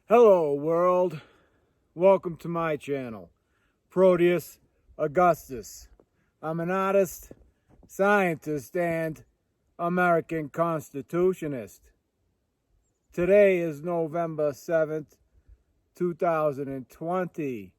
Hello world, welcome to my channel, Proteus Augustus. I'm an artist, scientist, and American Constitutionist. Today is November 7th, 2020.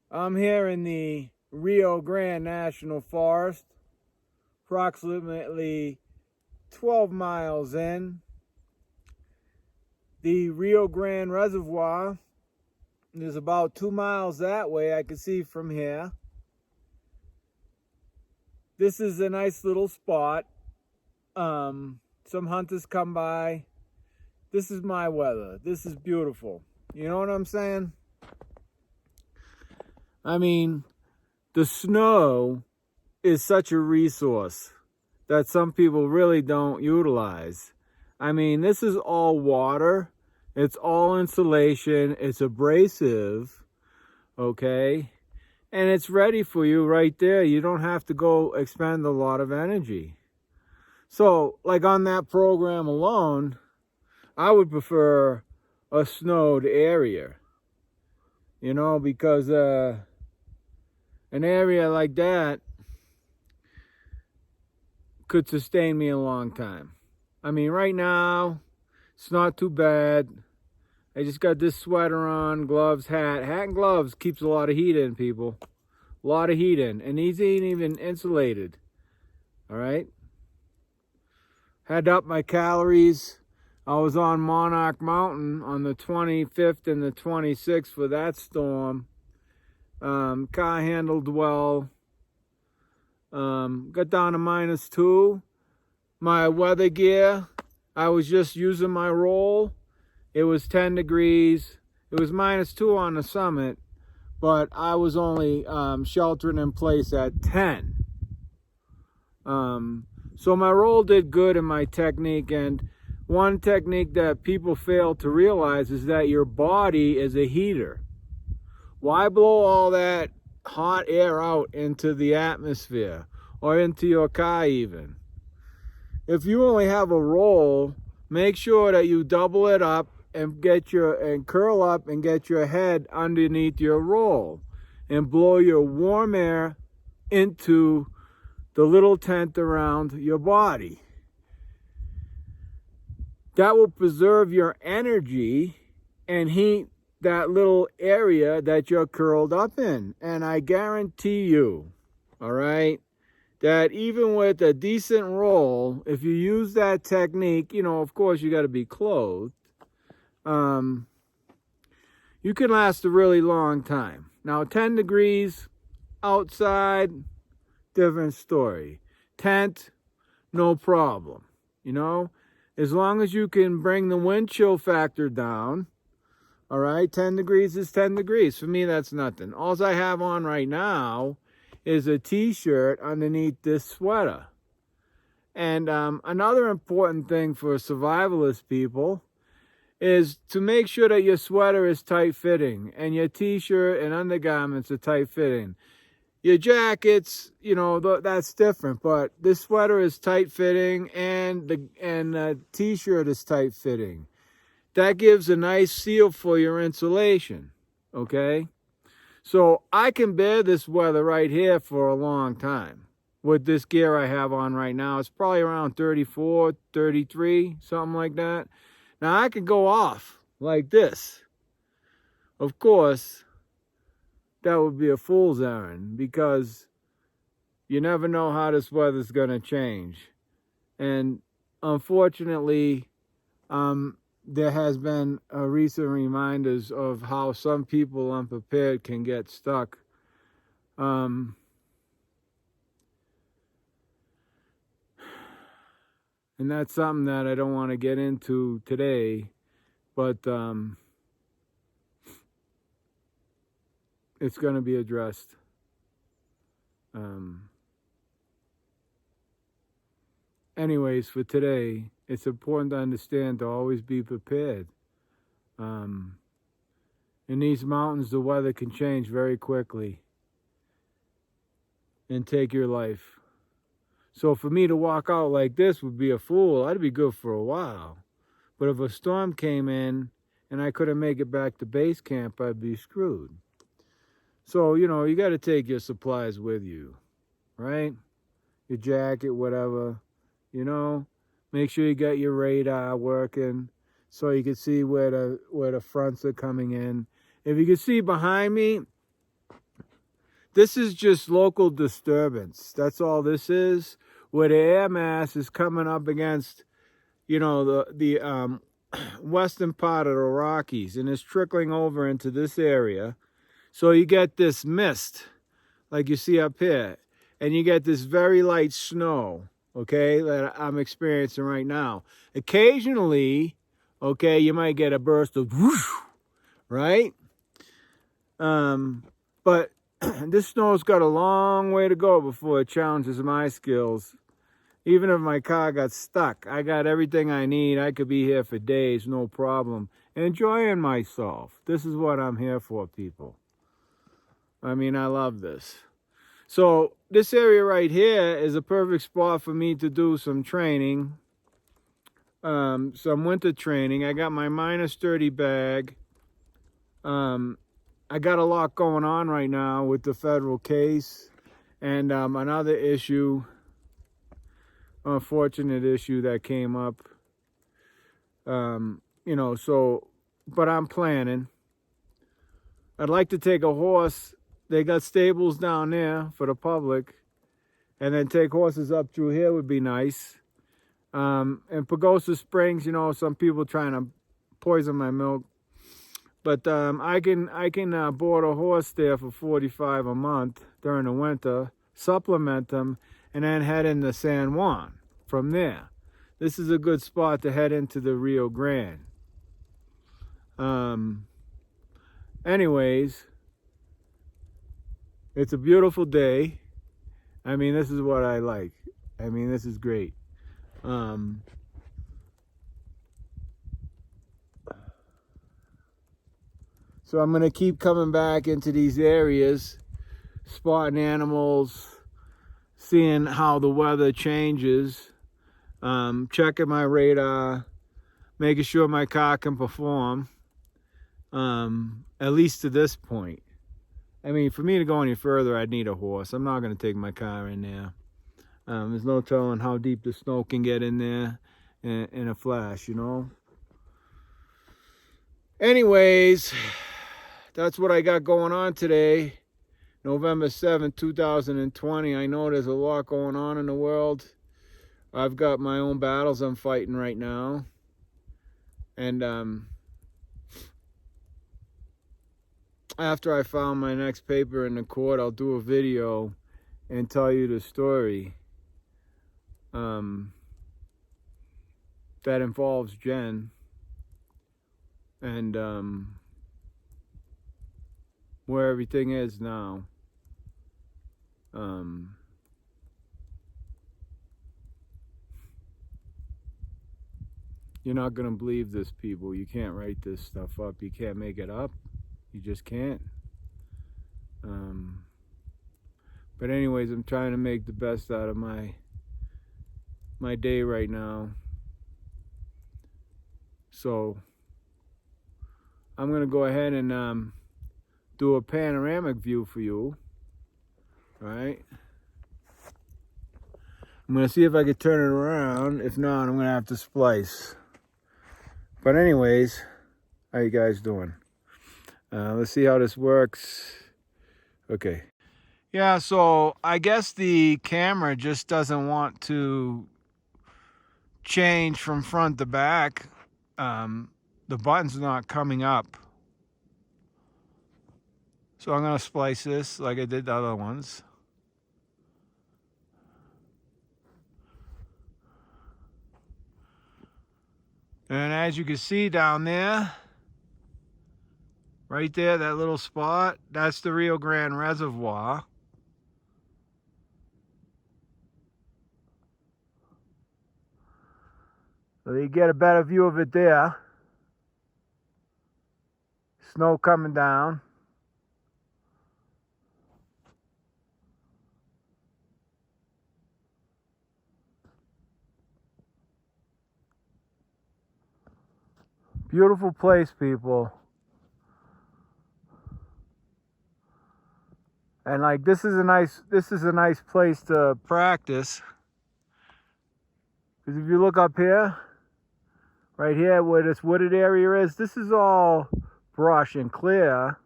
I'm here in the Rio Grande National Forest, approximately 12 miles in. The Rio Grande Reservoir is about 2 miles that way. I can see from here. This is a nice little spot. Some hunters come by. This is my weather. This is beautiful. You know what I'm saying? I mean, the snow is such a resource that some people really don't utilize. I mean, this is all water. It's all insulation. It's abrasive, okay? And it's ready for you right there. You don't have to go expend a lot of energy. So, like on that program alone, I would prefer a snowed area. You know, because an area like that could sustain me a long time. I mean, right now, it's not too bad. I just got this sweater on, gloves, hat. Hat and gloves keeps a lot of heat in, people. A lot of heat in. And these ain't even insulated. All right? Had up my calories. I was on Monarch Mountain on the 25th and the 26th for that storm. Car handled well. Got down to -2. My weather gear, I was just using my roll. It was 10 degrees. It was -2 on the summit, but I was only sheltering in place at 10. So my roll did good in my technique, and one technique that people fail to realize is that your body is a heater. Why blow all that hot air out into the atmosphere or into your car even? If you only have a roll, make sure that you double it up and curl up and get your head underneath your roll and blow your warm air into the little tent around your body. That will preserve your energy and heat that little area that you're curled up in. And I guarantee you, all right, that even with a decent roll, if you use that technique, you know, of course you got to be clothed, you can last a really long time. Now, 10 degrees outside, different story. Tent, no problem. You know, as long as you can bring the wind chill factor down, all right, 10 degrees is 10 degrees. For me, that's nothing. All I have on right now is a t-shirt underneath this sweater. And another important thing for survivalist people is to make sure that your sweater is tight-fitting and your t-shirt and undergarments are tight-fitting. Your jackets, you know, that's different, but this sweater is tight-fitting and the t-shirt is tight-fitting. That gives a nice seal for your insulation, okay? So I can bear this weather right here for a long time. With this gear I have on right now, it's probably around 34, 33, something like that. Now I could go off like this. Of course, that would be a fool's errand because you never know how this weather's going to change. And unfortunately, there has been recent reminders of how some people unprepared can get stuck. And that's something that I don't want to get into today, but it's going to be addressed. Anyways, for today, it's important to understand to always be prepared. In these mountains, the weather can change very quickly and take your life. So for me to walk out like this would be a fool. I'd be good for a while. But if a storm came in and I couldn't make it back to base camp, I'd be screwed. So, you know, you got to take your supplies with you, right? Your jacket, whatever, you know. Make sure you got your radar working so you can see where the fronts are coming in. If you can see behind me, this is just local disturbance. That's all this is. Where the air mass is coming up against, you know, the western part of the Rockies, and it's trickling over into this area. So you get this mist, like you see up here, and you get this very light snow, okay, that I'm experiencing right now. Occasionally, okay, you might get a burst of whoosh, right? But this snow's got a long way to go before it challenges my skills. Even if my car got stuck, I got everything I need. I could be here for days, no problem. Enjoying myself. This is what I'm here for, people. I mean, I love this. So this area right here is a perfect spot for me to do some training. Some winter training. I got my minus 30 bag. I got a lot going on right now with the federal case. And another issue, unfortunate issue that came up. You know, so, but I'm planning. I'd like to take a horse. They got stables down there for the public. And then take horses up through here would be nice. And Pagosa Springs, you know, some people trying to poison my milk. But I can board a horse there for $45 a month during the winter, supplement them, and then head into San Juan from there. This is a good spot to head into the Rio Grande. Anyways, it's a beautiful day. I mean, this is what I like. I mean, this is great. So I'm going to keep coming back into these areas, spotting animals, seeing how the weather changes, checking my radar, making sure my car can perform, at least to this point. I mean, for me to go any further, I'd need a horse. I'm not going to take my car in there. There's no telling how deep the snow can get in there in a flash, you know. Anyways, that's what I got going on today, November 7th, 2020. I know there's a lot going on in the world. I've got my own battles I'm fighting right now. And after I file my next paper in the court, I'll do a video and tell you the story that involves Jen. And where everything is now. You're not going to believe this, people. You can't write this stuff up. You can't make it up. You just can't. But anyways, I'm trying to make the best out of my day right now. So I'm going to go ahead and do a panoramic view for you. All right. I'm going to see if I can turn it around. If not, I'm going to have to splice. But anyways, how you guys doing? Let's see how this works. Okay. Yeah, so I guess the camera just doesn't want to change from front to back. The button's not coming up. So I'm going to splice this like I did the other ones. And as you can see down there, right there, that little spot, that's the Rio Grande Reservoir. So you get a better view of it there. Snow coming down. Beautiful place, people. And like this is a nice place to practice. Because if you look up here, right here where this wooded area is, this is all brush and clear,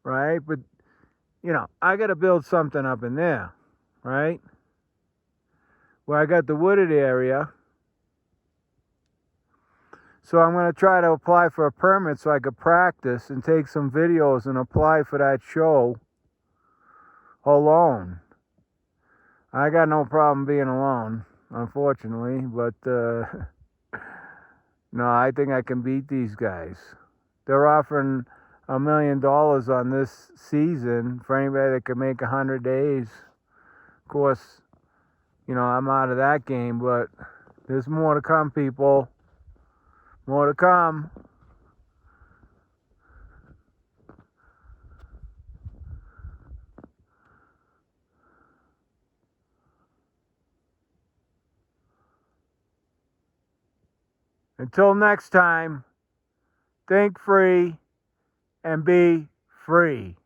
right? But you know, I gotta build something up in there, right? Where I got the wooded area. So I'm going to try to apply for a permit so I could practice and take some videos and apply for that show alone. I got no problem being alone, unfortunately, but no, I think I can beat these guys. They're offering $1 million on this season for anybody that can make 100 days. Of course, you know, I'm out of that game, but there's more to come, people. More to come. Until next time, think free and be free.